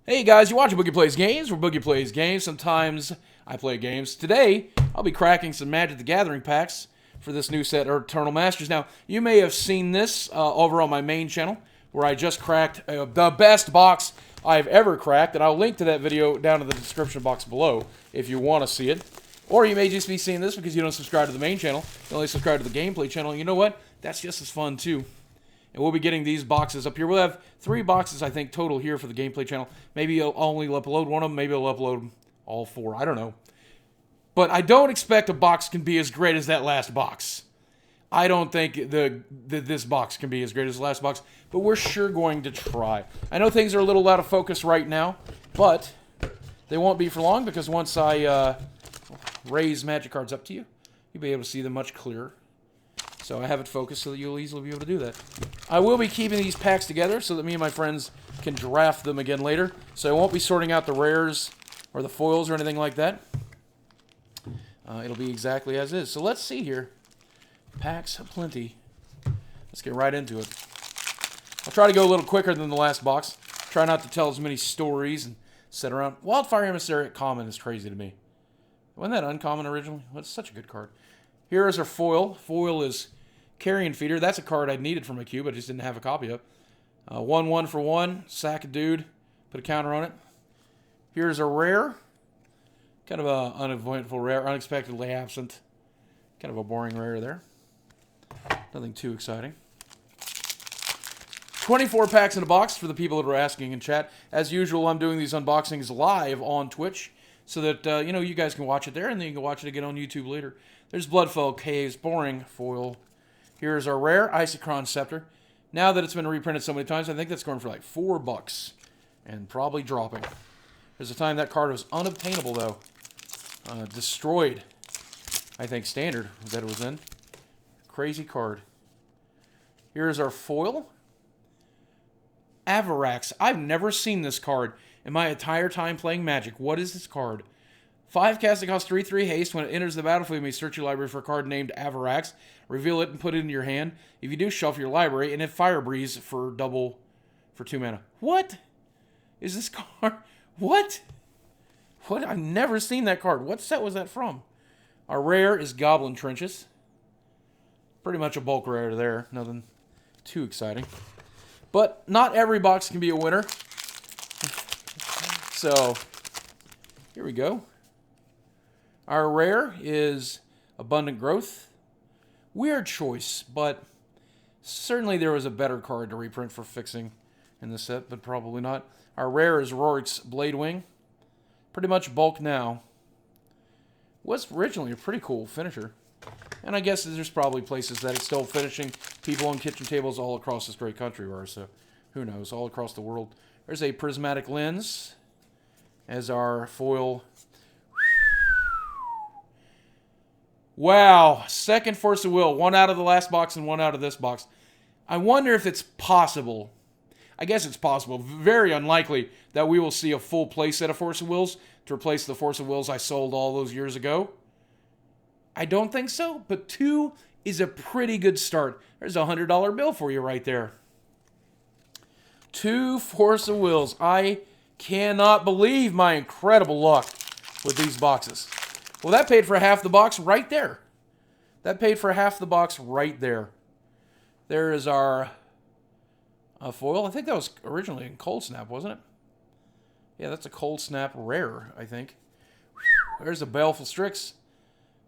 Hey guys, you're watching Boogie Plays Games, where Boogie plays games. Sometimes I play games. Today, I'll be cracking some Magic the Gathering packs for this new set, Eternal Masters. Now, you may have seen this over on my main channel, where I just cracked the best box I've ever cracked, and I'll link to that video down in the description box below if you want to see it. Or you may just be seeing this because you don't subscribe to the main channel, you only subscribe to the gameplay channel. You know what? That's just as fun too. And we'll be getting these boxes up here. We'll have 3 boxes, I think, total here for the gameplay channel. Maybe I'll only upload one of them. Maybe I'll upload all 4. I don't know. But I don't expect a box can be as great as that last box. I don't think this box can be as great as the last box. But we're sure going to try. I know things are a little out of focus right now. But they won't be for long, because once I raise magic cards up to you, you'll be able to see them much clearer. So I have it focused so that you'll easily be able to do that. I will be keeping these packs together so that me and my friends can draft them again later. So I won't be sorting out the rares or the foils or anything like that. It'll be exactly as is. So let's see here. Packs aplenty. Let's get right into it. I'll try to go a little quicker than the last box. Try not to tell as many stories and sit around. Wildfire Emissary at common is crazy to me. Wasn't that uncommon originally? Well, it's such a good card. Here is our foil. Foil is Carrion Feeder. That's a card I needed for my cube. I just didn't have a copy of. 1/1 for 1. Sack a dude. Put a counter on it. Here's a rare. Kind of a uneventful rare. Unexpectedly absent. Kind of a boring rare there. Nothing too exciting. 24 packs in a box for the people that are asking in chat. As usual, I'm doing these unboxings live on Twitch so that you guys can watch it there, and then you can watch it again on YouTube later. There's Bloodfell Caves. Boring foil. Here's our rare Isochron Scepter. Now that it's been reprinted so many times, I think that's going for like $4 and probably dropping. There's a time that card was unobtainable though. Destroyed, I think, standard that it was in. Crazy card. Here's our foil. Avarax. I've never seen this card in my entire time playing Magic. What is this card? 5 cast, it costs 3/3 haste. When it enters the battlefield, you may search your library for a card named Avarax. Reveal it and put it in your hand. If you do, shuffle your library and hit Fire Breeze for 2 mana. What is this card? What? What? I've never seen that card. What set was that from? Our rare is Goblin Trenches. Pretty much a bulk rare there. Nothing too exciting. But not every box can be a winner. So, here we go. Our rare is Abundant Growth. Weird choice, but certainly there was a better card to reprint for fixing in the set, but probably not. Our rare is Rorik's Bladewing. Pretty much bulk now. Was originally a pretty cool finisher. And I guess there's probably places that it's still finishing. People on kitchen tables all across this great country are, so who knows, all across the world. There's a Prismatic Lens as our foil. Wow, second Force of Will. 1 out of the last box and 1 out of this box. I wonder if it's possible. I guess it's possible. Very unlikely that we will see a full playset of Force of Wills to replace the Force of Wills I sold all those years ago. I don't think so, but 2 is a pretty good start. There's a $100 bill for you right there. 2 Force of Wills. I cannot believe my incredible luck with these boxes. Well, that paid for half the box right there. That paid for half the box right there. There is our foil. I think that was originally in Cold Snap, wasn't it? Yeah, that's a Cold Snap rare, I think. There's a Baleful Strix.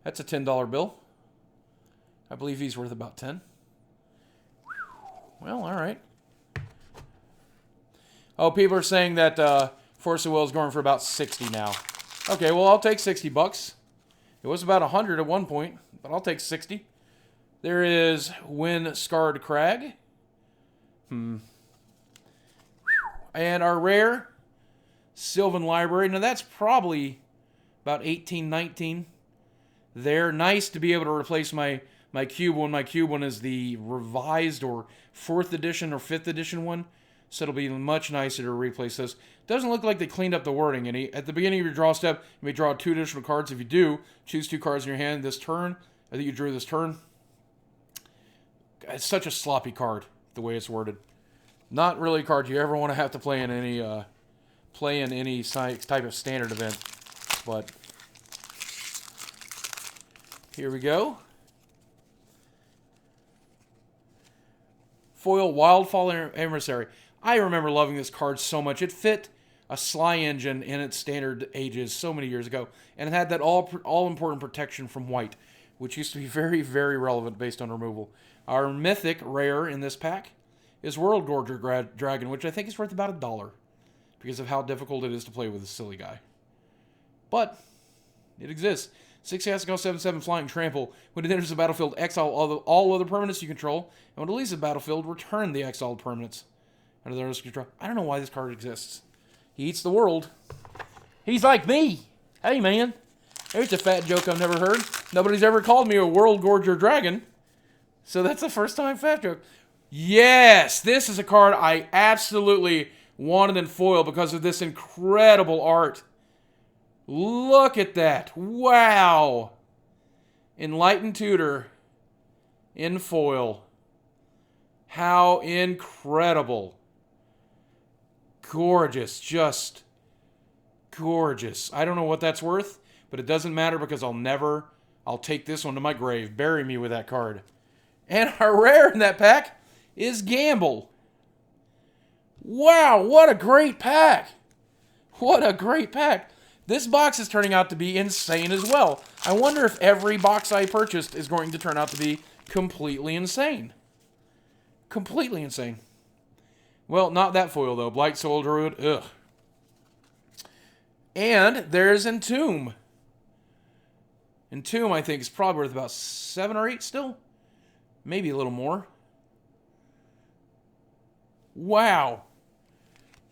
That's a $10 bill. I believe he's worth about 10. Well, all right. Oh, people are saying that Force of Will is going for about 60 now. Okay, well, I'll take $60. It was about 100 at one point, but I'll take 60. There is Wind Scarred Crag. And our rare, Sylvan Library. Now, that's probably about 18, 19 there. Nice to be able to replace my Cube one. My Cube one is the revised or 4th edition or 5th edition one. So it'll be much nicer to replace this. Doesn't look like they cleaned up the wording any. At the beginning of your draw step, you may draw 2 additional cards. If you do, choose 2 cards in your hand this turn. I think you drew this turn. It's such a sloppy card, the way it's worded. Not really a card you ever want to have to play in any play in any type of standard event. But here we go. Foil Wildfall Emissary. I remember loving this card so much. It fit a Sly engine in its standard ages so many years ago. And it had that all-important protection from white, which used to be very, very relevant based on removal. Our mythic rare in this pack is World Gorger Dragon, which I think is worth about $1 because of how difficult it is to play with this silly guy. But it exists. 6 has to go 7/7 flying trample. When it enters the battlefield, exile all other permanents you control, and when it leaves the battlefield, return the exiled permanents under their control. I don't know why this card exists. He eats the world. He's like me. Hey, man. There's a fat joke I've never heard. Nobody's ever called me a World Gorger Dragon. So that's the first time fat joke. Yes, this is a card I absolutely wanted in foil because of this incredible art. Look at that. Wow. Enlightened Tutor in foil. How incredible. Gorgeous. Just gorgeous. I don't know what that's worth, but it doesn't matter because I'll take this one to my grave. Bury me with that card. And our rare in that pack is Gamble. Wow, what a great pack. What a great pack. This box is turning out to be insane as well. I wonder if every box I purchased is going to turn out to be completely insane. Completely insane. Well, not that foil, though. Blight Soul Druid, ugh. And there's Entomb. Entomb, I think, is probably worth about 7 or 8 still. Maybe a little more. Wow.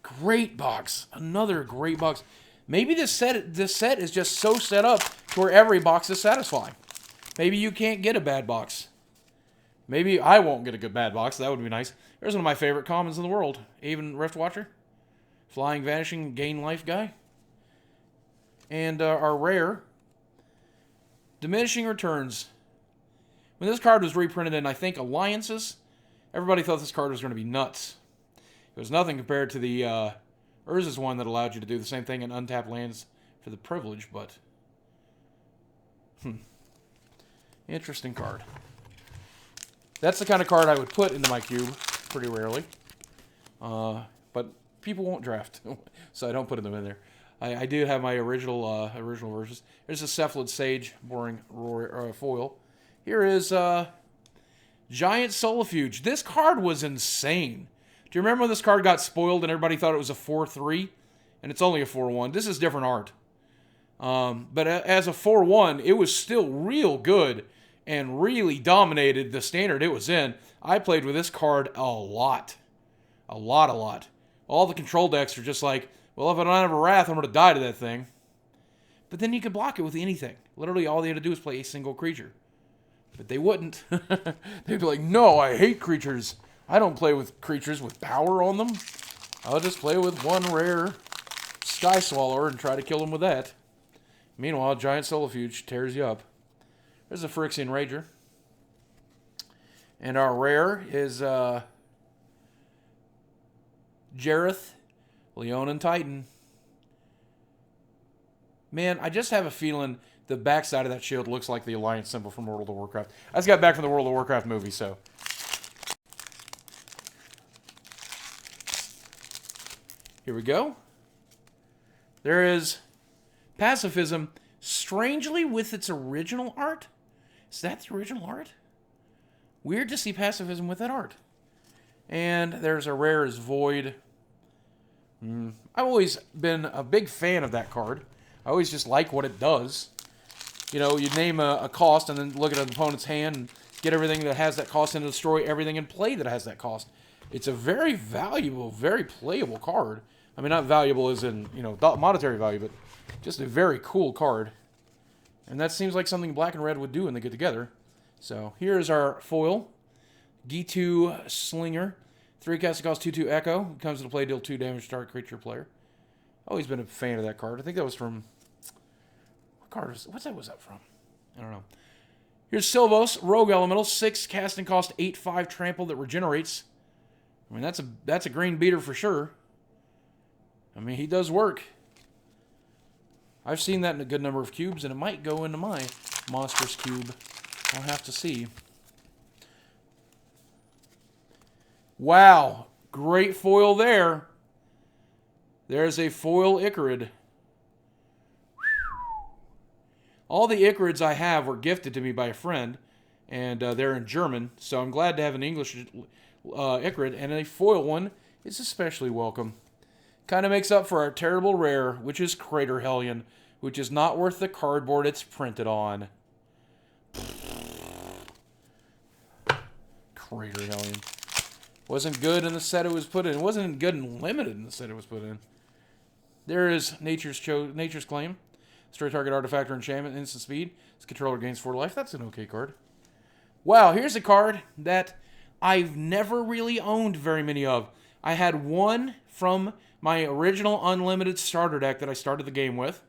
Great box. Another great box. Maybe this set is just so set up to where every box is satisfying. Maybe you can't get a bad box. Maybe I won't get a good bad box. That would be nice. There's one of my favorite commons in the world. Aven Rift Watcher. Flying, Vanishing, Gain Life guy. And our rare. Diminishing Returns. When this card was reprinted in, I think, Alliances, everybody thought this card was going to be nuts. It was nothing compared to the Urza's one that allowed you to do the same thing and untap lands for the privilege, but interesting card. That's the kind of card I would put into my cube pretty rarely. But people won't draft, so I don't put them in there. I do have my original versions. There's a Cephalid Sage, boring foil. Here is Giant Solifuge. This card was insane. Do you remember when this card got spoiled and everybody thought it was a 4/3? And it's only a 4/1. This is different art. But as a 4/1, it was still real good and really dominated the standard it was in. I played with this card a lot. A lot. All the control decks are just like, well, if I don't have a Wrath, I'm going to die to that thing. But then you could block it with anything. Literally, all they had to do was play a single creature. But they wouldn't. They'd be like, no, I hate creatures. I don't play with creatures with power on them. I'll just play with one rare Sky Swallower and try to kill them with that. Meanwhile, Giant Solifuge tears you up. There's a Phyrexian Rager. And our rare is Jareth, Leonin Titan. Man, I just have a feeling the backside of that shield looks like the Alliance symbol from World of Warcraft. I just got back from the World of Warcraft movie, so. Here we go. There is Pacifism, strangely with its original art. Is that the original art? Weird to see Pacifism with that art. And there's a rare as Void. I've always been a big fan of that card. I always just like what it does. You know, you name a cost and then look at an opponent's hand and get everything that has that cost and destroy everything in play that has that cost. It's a very valuable, very playable card. I mean, not valuable as in, you know, monetary value, but just a very cool card. And that seems like something Black and Red would do when they get together. So, here's our foil. G2 Slinger. 3 cast cost 2/2 Echo. Comes into play, deal 2 damage to target creature player. Always been a fan of that card. I think that was from... What card was... What set was that from? I don't know. Here's Sylvos, Rogue Elemental. 6 casting cost 8/5 trample that regenerates. I mean, that's a green beater for sure. I mean, he does work. I've seen that in a good number of cubes, and it might go into my Monsters cube. I'll have to see. Wow. Great foil there. There's a foil Icarid. All the Icarids I have were gifted to me by a friend, and they're in German, so I'm glad to have an English Icarid, and a foil one is especially welcome. Kind of makes up for our terrible rare, which is Crater Hellion, which is not worth the cardboard it's printed on. Crater Hellion. Wasn't good in the set it was put in. It wasn't good and limited in the set it was put in. There is Nature's Claim. Straight target artifact or enchantment, instant speed. Its controller gains 4 life. That's an okay card. Wow, here's a card that I've never really owned very many of. I had one from my original Unlimited starter deck that I started the game with.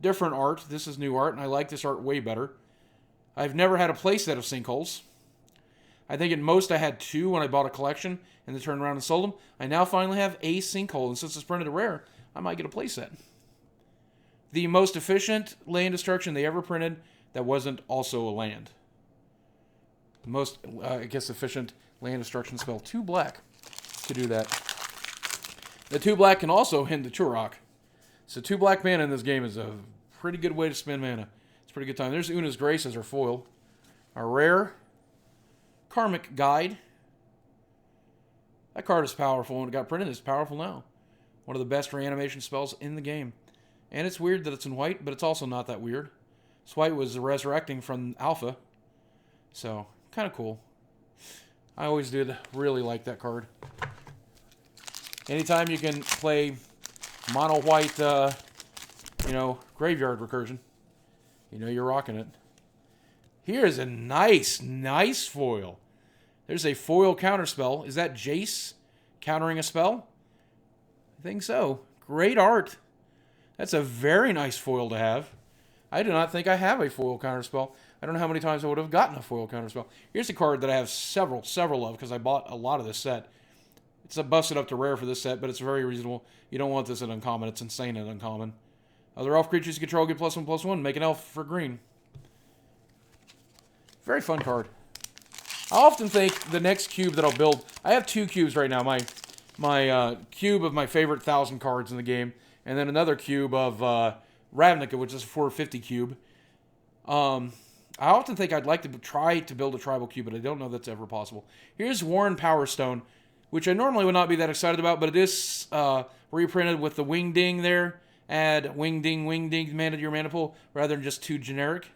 Different art. This is new art, and I like this art way better. I've never had a playset of Sinkholes. I think at most I had 2 when I bought a collection and then turned around and sold them. I now finally have a Sinkhole, and since it's printed a rare, I might get a playset. The most efficient land destruction they ever printed that wasn't also a land. The most, I guess, efficient land destruction spell. 2 black to do that. The 2 black can also hit the Turok. So 2 black mana in this game is a pretty good way to spend mana. It's a pretty good time. There's Una's Grace as our foil. Our rare Karmic Guide. That card is powerful when it got printed. It's powerful now. One of the best reanimation spells in the game. And it's weird that it's in white, but it's also not that weird. This white was resurrecting from Alpha. So, kind of cool. I always did really like that card. Anytime you can play mono white, graveyard recursion, you're rocking it. Here's a nice foil. There's a foil counterspell. Is that Jace countering a spell? I think so. Great art. That's a very nice foil to have. I do not think I have a foil counterspell. I don't know how many times I would have gotten a foil counterspell. Here's a card that I have several of because I bought a lot of this set. It's a busted up to rare for this set, but it's very reasonable. You don't want this at uncommon. It's insane at uncommon. Other elf creatures you control get +1/+1. Make an elf for green. Very fun card. I often think the next cube that I'll build... I have 2 cubes right now. My cube of my favorite 1,000 cards in the game. And then another cube of Ravnica, which is a 450 cube. I often think I'd like to try to build a tribal cube, but I don't know that's ever possible. Here's Warren Power Stone, which I normally would not be that excited about, but it is reprinted with the Wing Ding there. Add Wing Ding mana to your mana pool, rather than just 2 generic.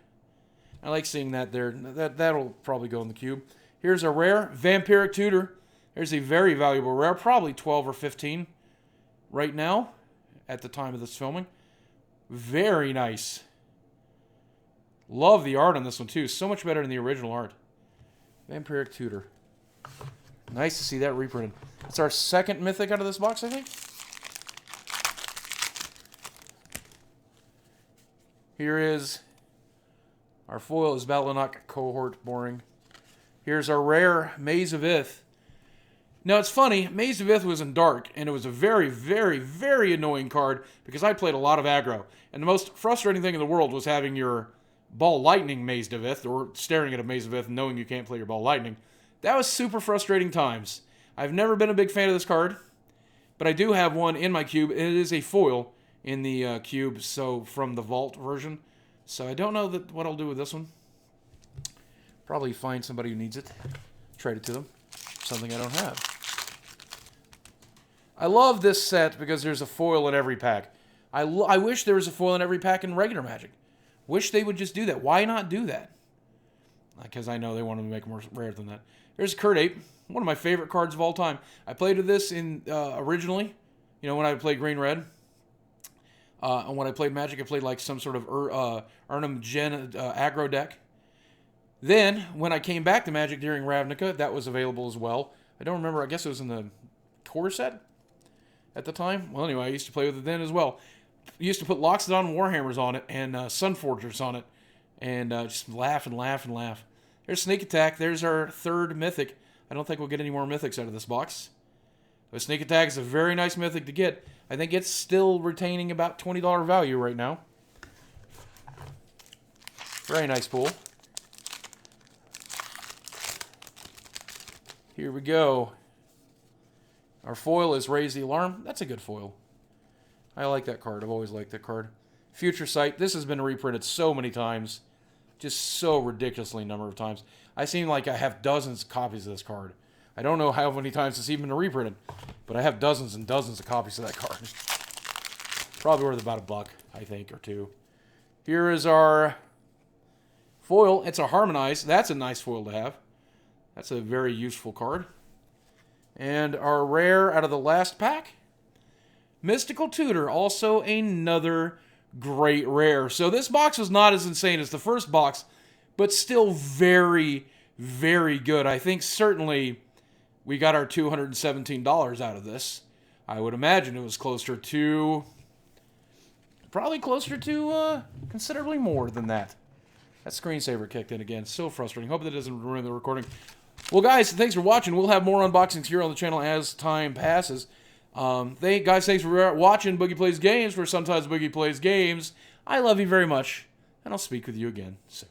I like seeing that there. That'll probably go in the cube. Here's a rare Vampiric Tutor. There's a very valuable rare, probably 12 or 15 right now at the time of this filming. Very nice. Love the art on this one too. So much better than the original art. Vampiric Tutor. Nice to see that reprinted. It's our second mythic out of this box, I think. Here is our foil is Battlenok Cohort. Boring. Here's our rare Maze of Ith. Now, it's funny, Maze of Ith was in dark, and it was a very, very, very annoying card because I played a lot of aggro. And the most frustrating thing in the world was having your Ball Lightning Maze of Ith, or staring at a Maze of Ith and knowing you can't play your Ball Lightning. That was super frustrating times. I've never been a big fan of this card, but I do have one in my cube, and it is a foil in the cube, so from the Vault version. So I don't know what I'll do with this one. Probably find somebody who needs it, trade it to them. Something I don't have. I love this set because there's a foil in every pack. I wish there was a foil in every pack in regular Magic. Wish they would just do that. Why not do that? Because I know they want to make more rare than that. There's Kurt Ape, one of my favorite cards of all time. I played with this in originally, when I played Green Red. And when I played Magic, I played like some sort of Urnum Gen aggro deck. Then, when I came back to Magic during Ravnica, that was available as well. I don't remember. I guess it was in the core set at the time. Well, anyway, I used to play with it then as well. I used to put Loxodon Warhammers on it and Sunforgers on it. And just laugh and laugh and laugh. There's Sneak Attack. There's our third mythic. I don't think we'll get any more mythics out of this box. But Sneak Attack is a very nice mythic to get. I think it's still retaining about $20 value right now. Very nice pull. Here we go. Our foil is Raise the Alarm. That's a good foil. I like that card. I've always liked that card. Future Sight. This has been reprinted so many times. Just so ridiculously number of times. I seem like I have dozens of copies of this card. I don't know how many times it's even been reprinted, but I have dozens and dozens of copies of that card. Probably worth about $1, I think, or $2. Here is our foil. It's a Harmonize. That's a nice foil to have. That's a very useful card. And our rare out of the last pack, Mystical Tutor, also another great rare. So this box was not as insane as the first box, but still very, very good. I think certainly we got our $217 out of this. I would imagine it was closer to, probably closer to considerably more than that. That screensaver kicked in again. So frustrating. Hope that doesn't ruin the recording. Well, guys, thanks for watching. We'll have more unboxings here on the channel as time passes. Guys, thanks for watching Boogie Plays Games, where sometimes Boogie Plays Games. I love you very much, and I'll speak with you again soon.